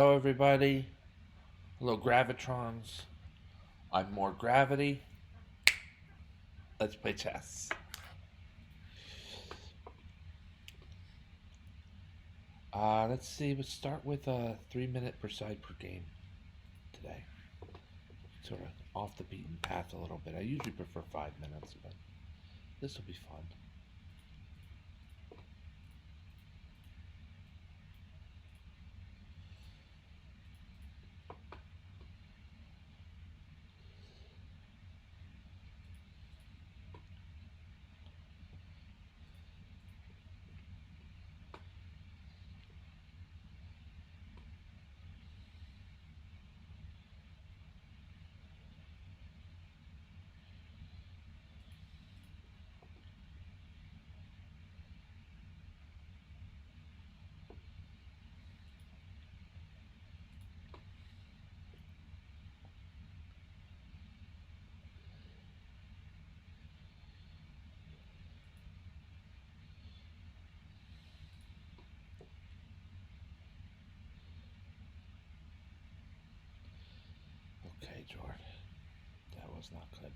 Hello, everybody. Hello, Gravitrons. I'm more gravity. Let's play chess. Let's see. Let's start with a 3 minute per side per game today. Sort of off the beaten path a little bit. I usually prefer 5 minutes, but this will be fun. Okay, Jordan. That was not good.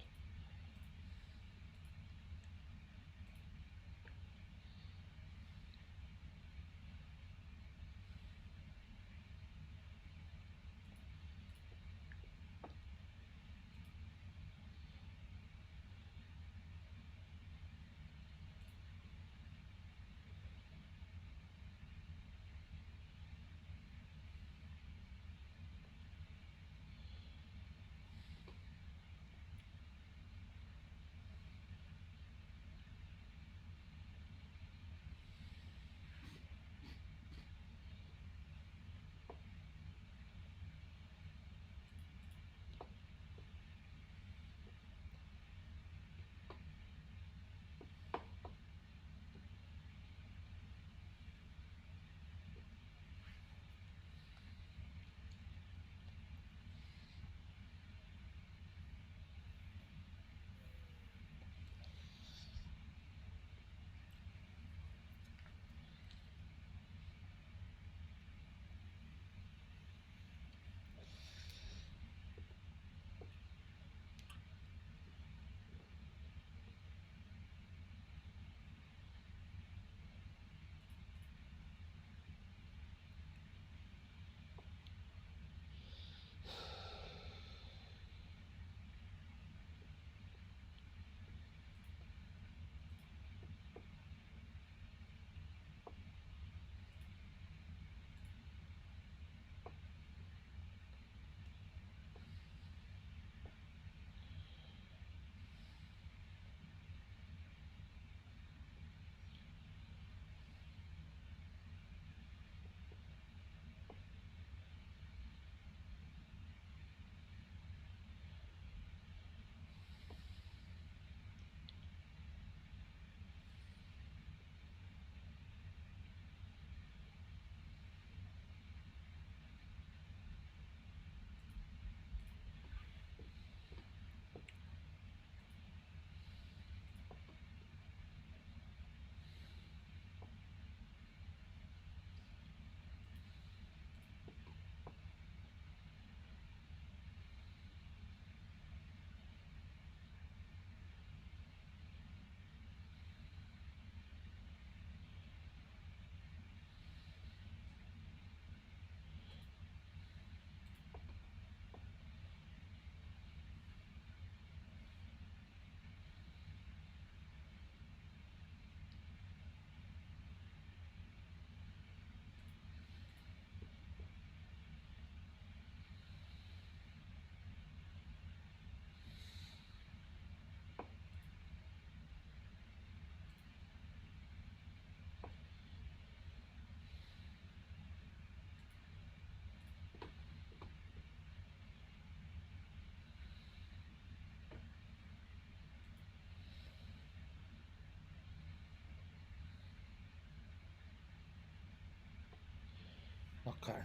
Okay.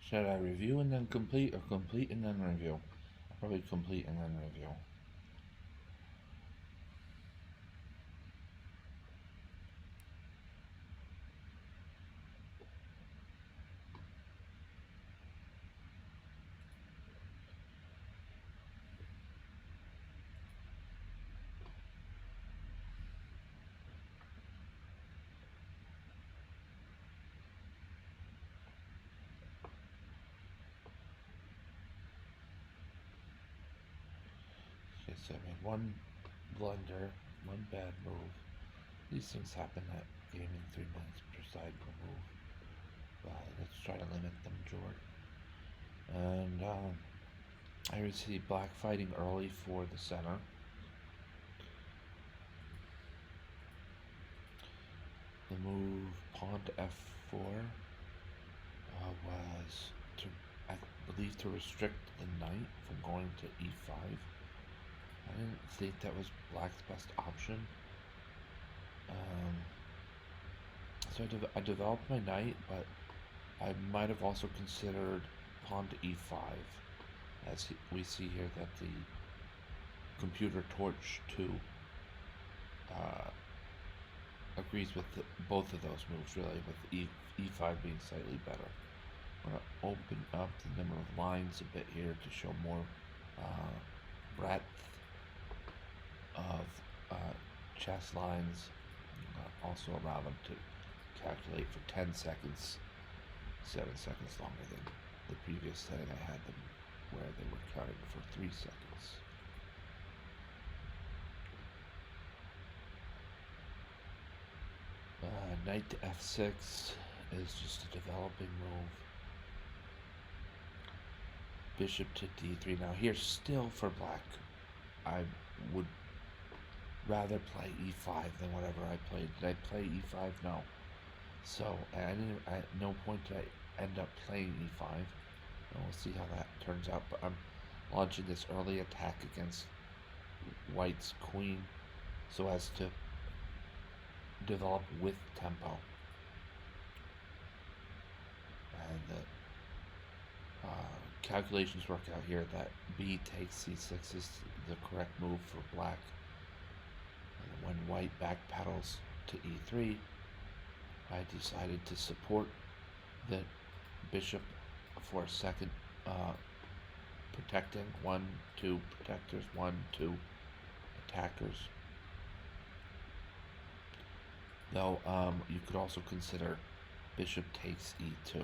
Should I review and then complete, or complete and then review? Probably complete and then review. Yes, I mean, one blunder, one bad move. These things happen at gaming 3 minutes per side per move. Let's try to limit them, George. And I received black fighting early for the center. The move pawn to f4 was to, I believe, to restrict the knight from going to e5. I didn't think that was black's best option. So I developed my knight, but I might have also considered pawn to e5, as we see here that the computer torch 2 agrees with both of those moves, really, with e5 being slightly better. I'm going to open up the number of lines a bit here to show more breadth of chess lines. Also allow them to calculate for 10 seconds, 7 seconds longer than the previous setting I had them, where they were counting for 3 seconds. Knight to f6 is just a developing move. Bishop to d3. Now here, still for black, I would rather play e5 than whatever I played. Did I play e5? No. So at no point did I end up playing e5. And we'll see how that turns out. But I'm launching this early attack against white's queen so as to develop with tempo. And the calculations work out here that b takes c6 is the correct move for black. And when white backpedals to e3, I decided to support the bishop for a second, protecting 1, 2 protectors, 1, 2 attackers. Though you could also consider bishop takes e2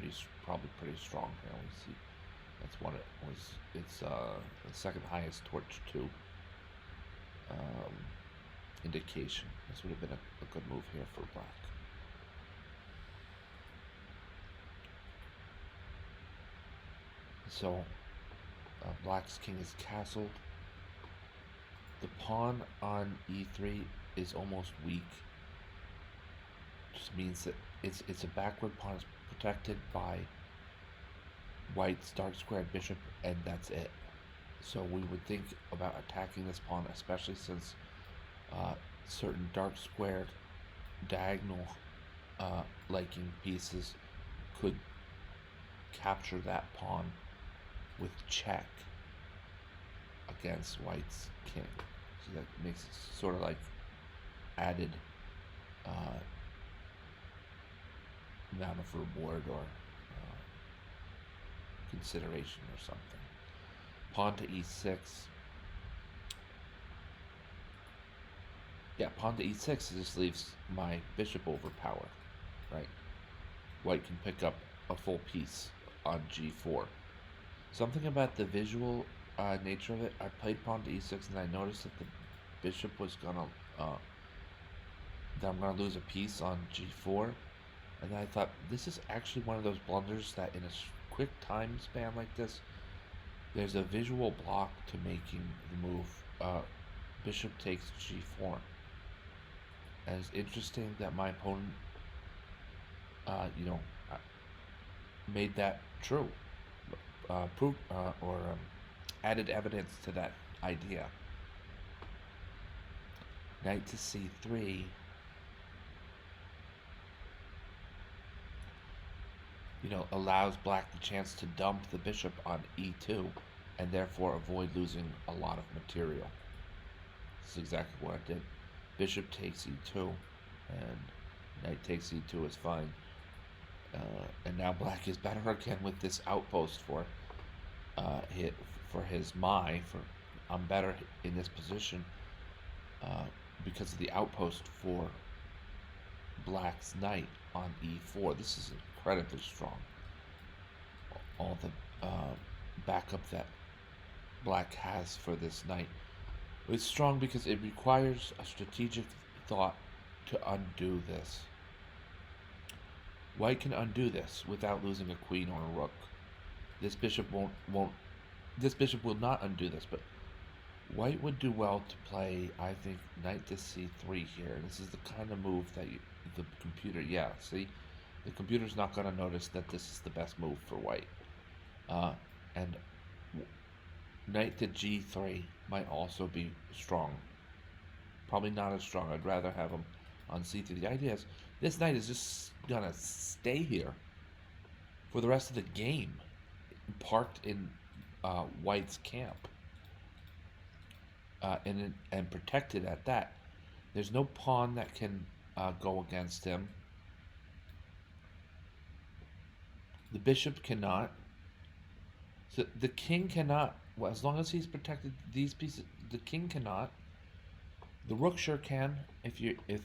is probably pretty strong here. We see that's what it was. It's the second highest torch 2 indication. This would have been a good move here for black. So black's king is castled. The pawn on e3 is almost weak. Just means that it's a backward pawn. It's protected by white's dark squared bishop, and that's it. So we would think about attacking this pawn, especially since certain dark squared diagonal liking pieces could capture that pawn with check against white's king. So that makes it sort of like added amount of reward or consideration or something. Pawn to e6. Yeah, pawn to e6 just leaves my bishop overpowered, right? White can pick up a full piece on g4. Something about the visual nature of it, I played pawn to e6 and I noticed that the bishop was gonna, that I'm gonna lose a piece on g4. And I thought, this is actually one of those blunders that in a quick time span like this, there's a visual block to making the move bishop takes g4. And it's interesting that my opponent, made that true, added evidence to that idea. Knight to c3. Allows black the chance to dump the bishop on e2 and therefore avoid losing a lot of material. This is exactly what I did. Bishop takes e2 and knight takes e2 is fine. And now black is better again with this outpost for I'm better in this position because of the outpost for black's knight on e4. This is incredibly strong. All the backup that black has for this knight. It's strong because it requires a strategic thought to undo this. White can undo this without losing a queen or a rook. This bishop won't this bishop will not undo this, but white would do well to play, I think, knight to c3 here. This is the kind of move that the computer, yeah, see? The computer's not going to notice that this is the best move for white. And knight to g3 might also be strong. Probably not as strong. I'd rather have him on c3. The idea is this knight is just going to stay here for the rest of the game, parked in white's camp. And protected at that. There's no pawn that can go against him. The bishop cannot. So the king cannot. Well, as long as he's protected these pieces, the king cannot. The rook sure can if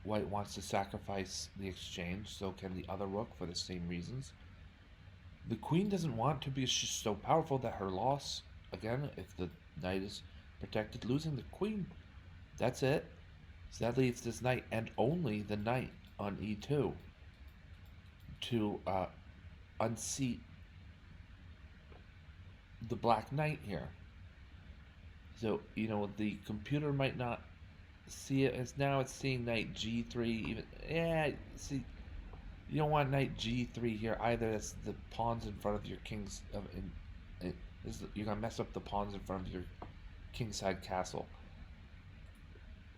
white wants to sacrifice the exchange. So can the other rook for the same reasons. The queen doesn't want to because she's so powerful that her loss, again, if the knight is protected, losing the queen, that's it. So that leaves this knight and only the knight on e2 to unseat the black knight here. So, the computer might not see it as now it's seeing knight g3 even. Yeah, see, you don't want knight g3 here either. That's the pawns in front of your king's. You're going to mess up the pawns in front of your kingside castle.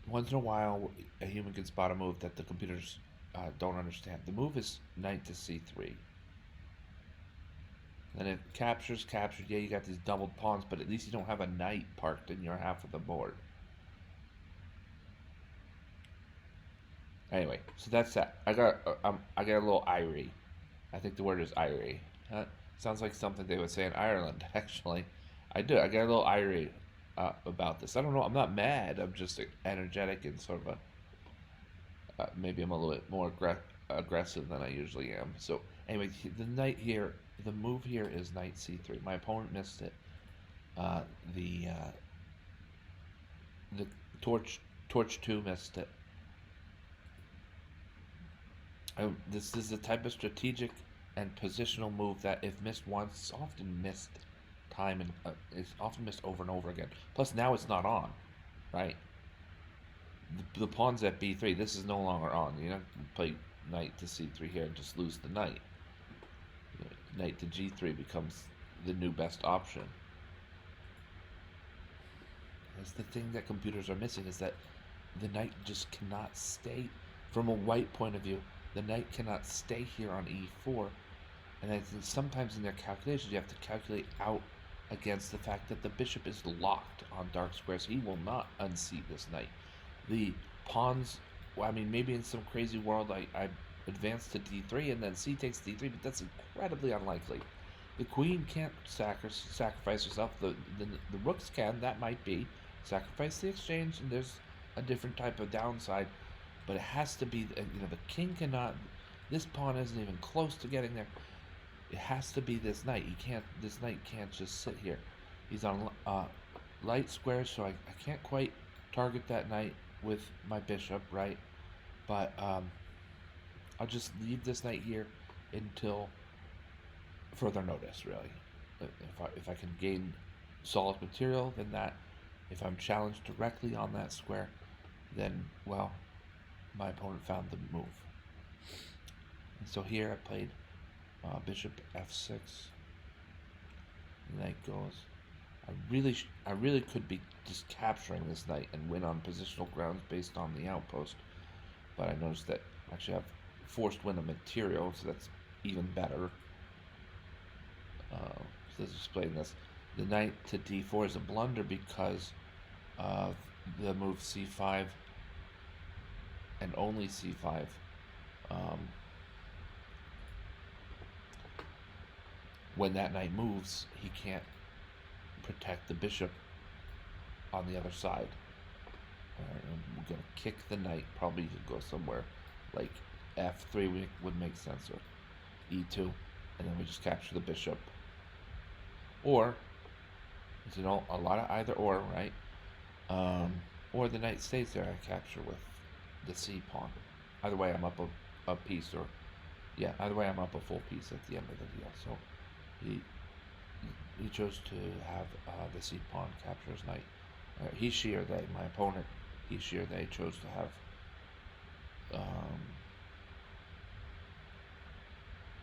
Once in a while, a human can spot a move that the computers don't understand. The move is knight to c3. Then it captures. Yeah, you got these doubled pawns, but at least you don't have a knight parked in your half of the board. Anyway, so that's that. I got a little irie. I think the word is irie. Sounds like something they would say in Ireland. Actually, I do. I got a little irie about this. I don't know. I'm not mad. I'm just energetic and sort of maybe I'm a little bit more aggressive than I usually am. So anyway, the knight here, the move here is knight c3. My opponent missed it. The torch 2 missed it. This is the type of strategic and positional move that, if missed once, is often missed time and it's often missed over and over again. Plus, now it's not on, right? The pawn's at b3. This is no longer on. You're not going to play knight to c3 here and just lose the knight. Knight to g3 becomes the new best option. That's the thing that computers are missing, is that the knight just cannot stay. From a white point of view, the knight cannot stay here on e4. And I think sometimes in their calculations, you have to calculate out against the fact that the bishop is locked on dark squares. He will not unseat this knight. The pawns, well, I mean, maybe in some crazy world I advance to d3 and then c takes d3, but that's incredibly unlikely. The queen can't sacrifice herself. The rooks can. That might be. Sacrifice the exchange, and there's a different type of downside. But it has to be, the king cannot, this pawn isn't even close to getting there. It has to be this knight. This knight can't just sit here. He's on light squares, so I can't quite target that knight with my bishop, right? But I'll just leave this knight here until further notice, really. If I can gain solid material, then that. If I'm challenged directly on that square, then, well, my opponent found the move. And so here I played bishop f6. Knight goes. I really could be just capturing this knight and win on positional grounds based on the outpost, but I noticed that I actually have forced win of material, so that's even better. So let's explain this. The knight to d4 is a blunder because of the move c5 and only c5. When that knight moves, he can't protect the bishop on the other side. Alright, we're going to kick the knight. Probably go somewhere like f3 would make sense, or e2, and then we just capture the bishop. Or, a lot of either or, right? Or the knight stays there, I capture with the c pawn. Either way, I'm up a piece, or yeah, either way, I'm up a full piece at the end of the deal. So he he chose to have the c pawn capture his knight. He or they, my opponent, he or they chose to have um,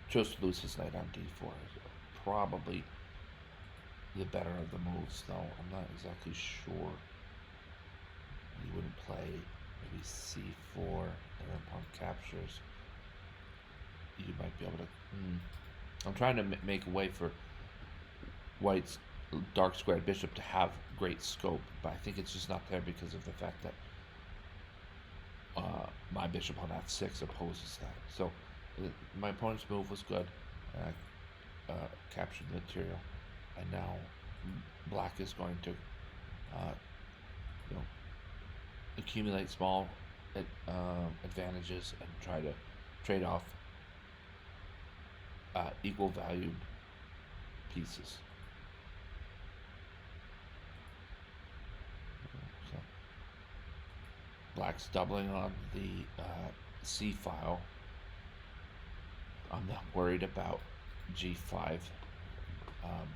chose to lose his knight on d4. Probably the better of the moves, though. I'm not exactly sure. He wouldn't play maybe c4, and then pawn captures. You might be able to. I'm trying to make a way for White's dark squared bishop to have great scope, but I think it's just not there because of the fact that my bishop on f6 opposes that. So my opponent's move was good, and I captured the material, and now black is going to, you know, accumulate small advantages and try to trade off equal valued pieces. So black's doubling on the c file. I'm not worried about g5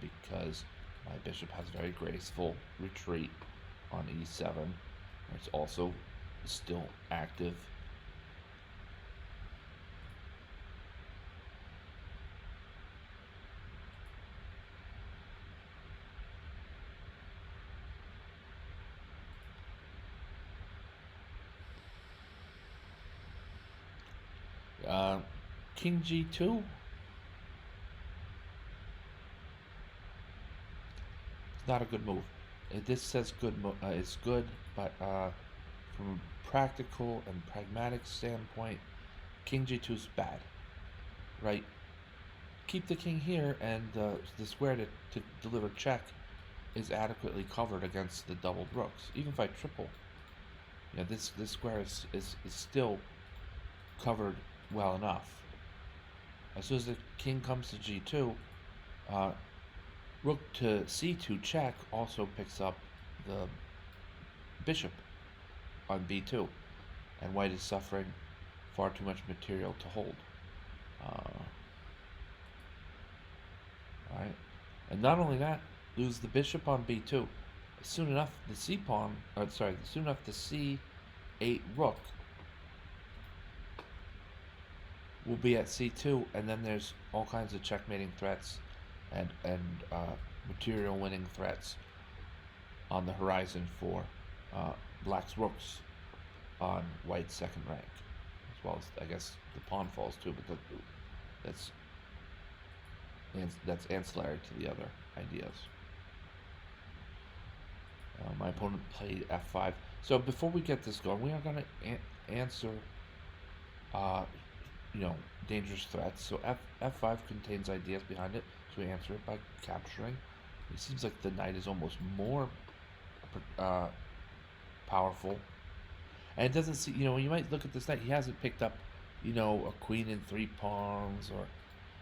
because my bishop has very graceful retreat on e7. It's also still active. King g2. It's not a good move. This says good. It's good, but from a practical and pragmatic standpoint, King g2 is bad. Right? Keep the king here, and the square to deliver check is adequately covered against the doubled rooks. Even if I triple, this square is still covered well enough. As soon as the king comes to g2, rook to c2 check also picks up the bishop on b2, and white is suffering far too much material to hold. Alright, and not only that, lose the bishop on b2. Soon enough, the c pawn, soon enough the c8 rook will be at c2, and then there's all kinds of checkmating threats and material winning threats on the horizon for black's rooks on white's second rank, as well as I guess the pawn falls too, but that's ancillary to the other ideas. My opponent played f5. So before we get this going, we are going to answer dangerous threats. So f5 contains ideas behind it, so we answer it by capturing. It seems like the knight is almost more powerful, and it doesn't see. You might look at this knight. He hasn't picked up, a queen and 3 pawns, or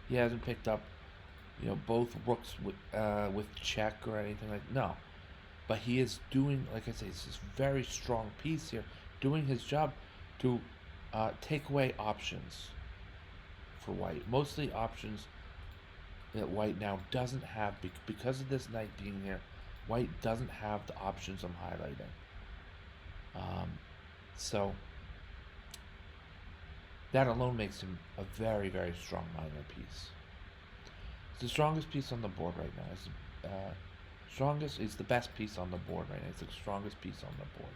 he hasn't picked up, both rooks with check or anything like. No, but he is doing, like I say, it's this very strong piece here, doing his job to take away options for white. Mostly options that white now doesn't have because of this knight being here. White doesn't have the options I'm highlighting. So that alone makes him a very, very strong minor piece. It's the strongest piece on the board right now. It's the best piece on the board right now. It's the strongest piece on the board.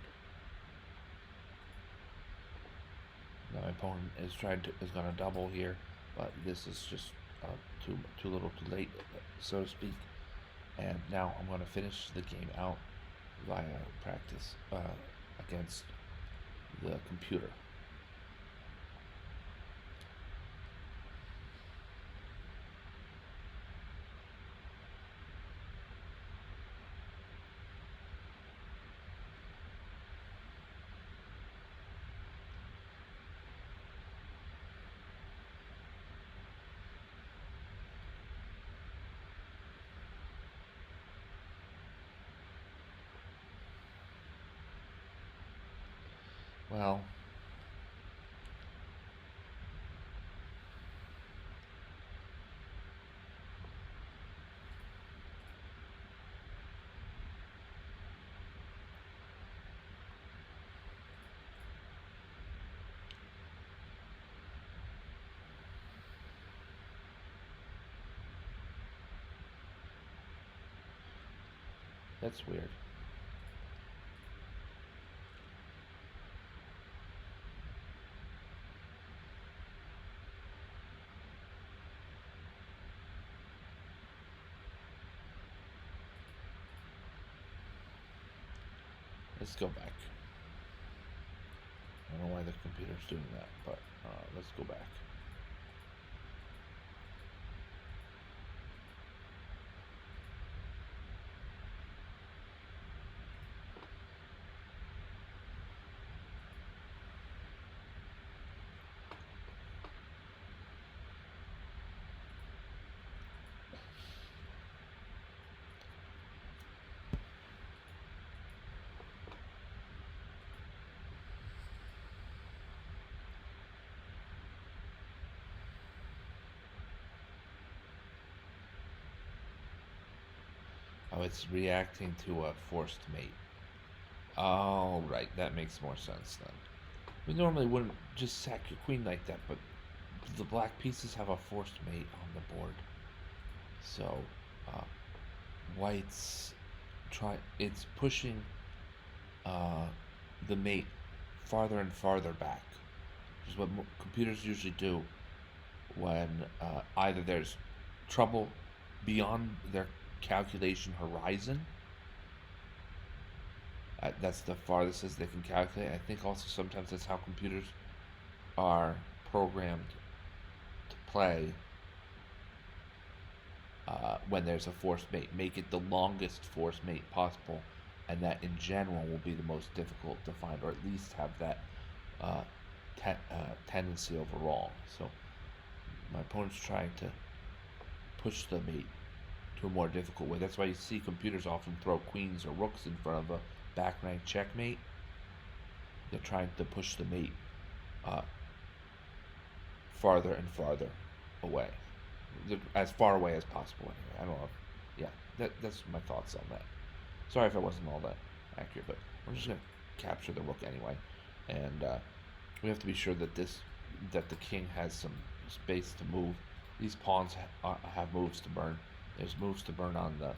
Now my opponent is going to double here, but this is just too little, too late, so to speak. And now I'm going to finish the game out via practice against the computer. Well, that's weird. Let's go back. I don't know why the computer's doing that, but let's go back. Oh, it's reacting to a forced mate. Oh, right, that makes more sense then. We normally wouldn't just sack your queen like that, but the black pieces have a forced mate on the board. So, uh, white's it's pushing uh, the mate farther and farther back, which is what computers usually do when either there's trouble beyond their calculation horizon. That's the farthest as they can calculate. I think also sometimes that's how computers are programmed to play when there's a forced mate. Make it the longest forced mate possible, and that in general will be the most difficult to find, or at least have that uh, tendency overall. So my opponent's trying to push the mate to a more difficult way. That's why you see computers often throw queens or rooks in front of a back rank checkmate. They're trying to push the mate uh, farther and farther away, as far away as possible. Anyway, I don't know. Yeah, that's my thoughts on that. Sorry if I wasn't all that accurate, but we're just gonna capture the rook anyway, and we have to be sure that the king has some space to move. These pawns have moves to burn. There's moves to burn on the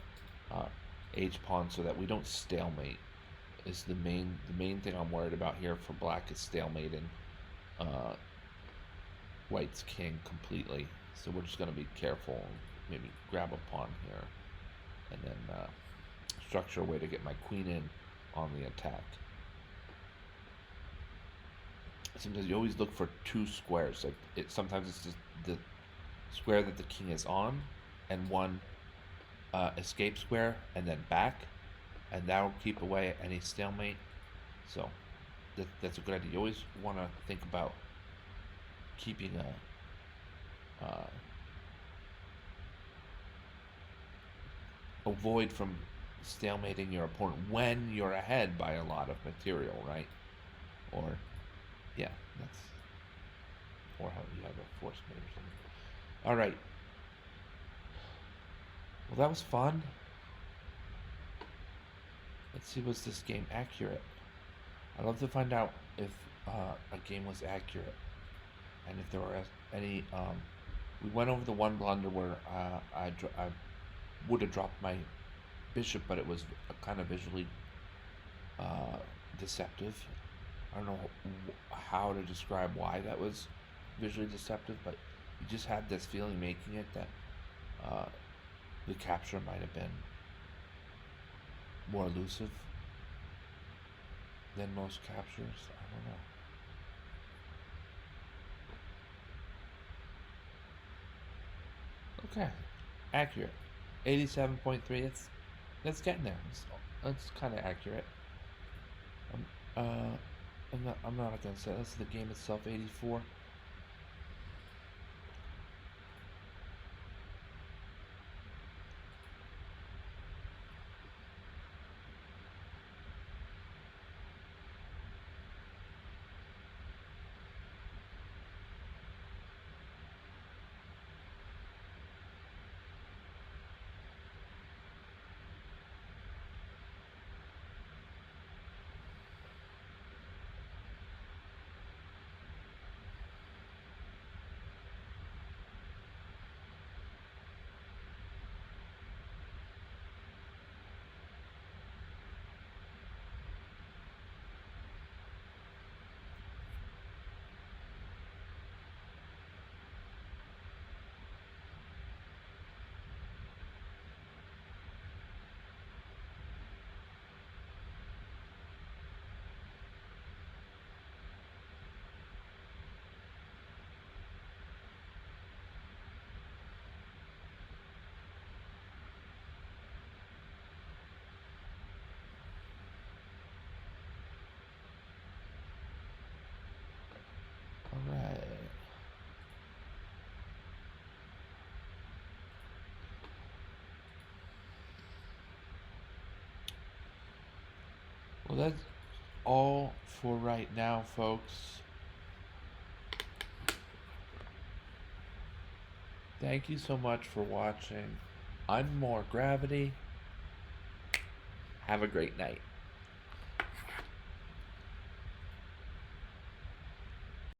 h pawn, so that we don't stalemate. Is the main thing I'm worried about here for black is stalemating uh, white's king completely. So we're just gonna be careful. Maybe grab a pawn here, and then structure a way to get my queen in on the attack. Sometimes you always look for two squares. Like sometimes it's just the square that the king is on, and one escape square, and then back, and that'll keep away any stalemate. So that's a good idea. You always want to think about keeping a void from stalemating your opponent when you're ahead by a lot of material, right? Or yeah, that's or how you have a force mate or something. All right. Well, that was fun. Let's see, was this game accurate? I'd love to find out if a game was accurate, and if there were any. We went over the one blunder where I would have dropped my bishop, but it was kind of visually uh, deceptive. I don't know how to describe why that was visually deceptive, but you just had this feeling making it that uh, the capture might have been more elusive than most captures. I don't know. Okay, accurate. 87.3. That's getting there. That's kind of accurate. Um, uh, I'm not gonna say that's the game itself. 84. Well, that's all for right now, folks. Thank you so much for watching. I'm More Gravity. Have a great night.